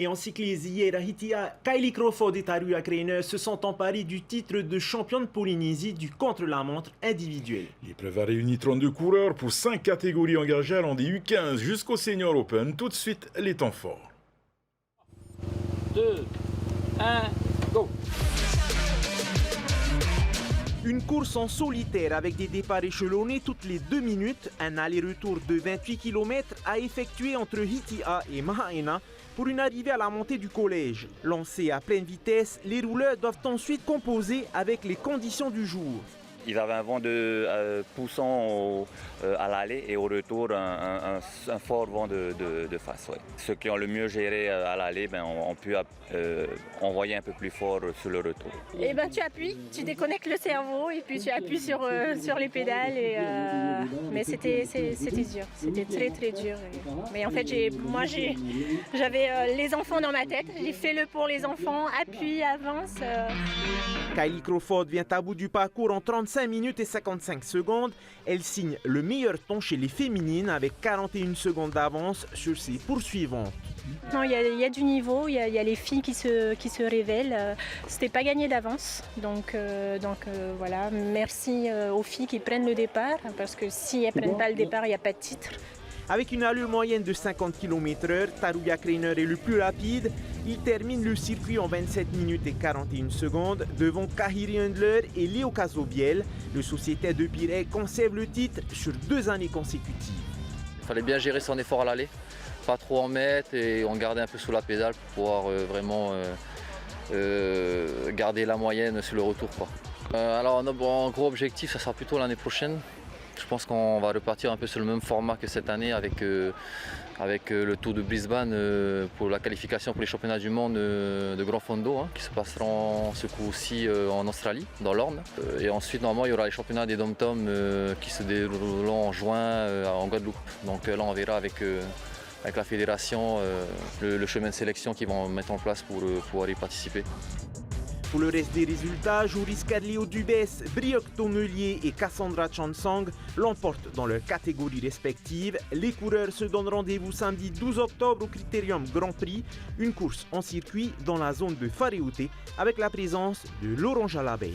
Et en cyclisme, hier à Hitia, Kylie Crawford et Tarua Krainer se sont emparés du titre de championne de Polynésie du contre-la-montre individuel. L'épreuve a réuni 32 coureurs pour 5 catégories engagées allant des U15 jusqu'au Senior Open. Tout de suite, les temps forts. 2, 1, go! Une course en solitaire avec des départs échelonnés toutes les 2 minutes, un aller-retour de 28 km à effectuer entre Hitia et Mahaena pour une arrivée à la montée du collège. Lancés à pleine vitesse, les rouleurs doivent ensuite composer avec les conditions du jour. Il avait un vent de poussant à l'aller et au retour un fort vent de face. Ouais. Ceux qui ont le mieux géré à l'aller ont pu envoyer un peu plus fort sur le retour. Et tu appuies, tu déconnectes le cerveau et puis tu appuies sur les pédales. Mais c'était dur, c'était très dur. Mais en fait, j'avais les enfants dans ma tête, j'ai fait le pour les enfants, appuie, avance. Kylie Crawford vient à bout du parcours en 35 minutes et 55 secondes. Elle signe le meilleur temps chez les féminines avec 41 secondes d'avance sur ses poursuivantes. Non, il y a du niveau, il y a les filles qui se révèlent. C'était pas gagné d'avance, donc voilà. Merci aux filles qui prennent le départ, parce que si elles prennent pas le départ, il n'y a pas de titre. Avec une allure moyenne de 50 km/h, Tarua Krainer est le plus rapide. Il termine le circuit en 27 minutes et 41 secondes devant Kahiri Hundler et Léo Casobiel. Le sociétaire de Pirey conserve le titre sur 2 années consécutives. Il fallait bien gérer son effort à l'aller, pas trop en mettre et on gardait un peu sous la pédale pour pouvoir vraiment garder la moyenne sur le retour. Alors un gros objectif, ça sera plutôt l'année prochaine. Je pense qu'on va repartir un peu sur le même format que cette année avec le Tour de Brisbane pour la qualification pour les championnats du monde de Grand Fondo qui se passeront ce coup-ci en Australie, dans l'Orne. Et ensuite, normalement, il y aura les championnats des Dom-Tom qui se dérouleront en juin en Guadeloupe. Donc là, on verra avec la fédération le chemin de sélection qu'ils vont mettre en place pour pouvoir y participer. Pour le reste des résultats, Joris Cadléo Dubès, Briok Tonnelier et Cassandra Chansang l'emportent dans leurs catégories respectives. Les coureurs se donnent rendez-vous samedi 12 octobre au Critérium Grand Prix, une course en circuit dans la zone de Faréouté avec la présence de Laurent Jalabert.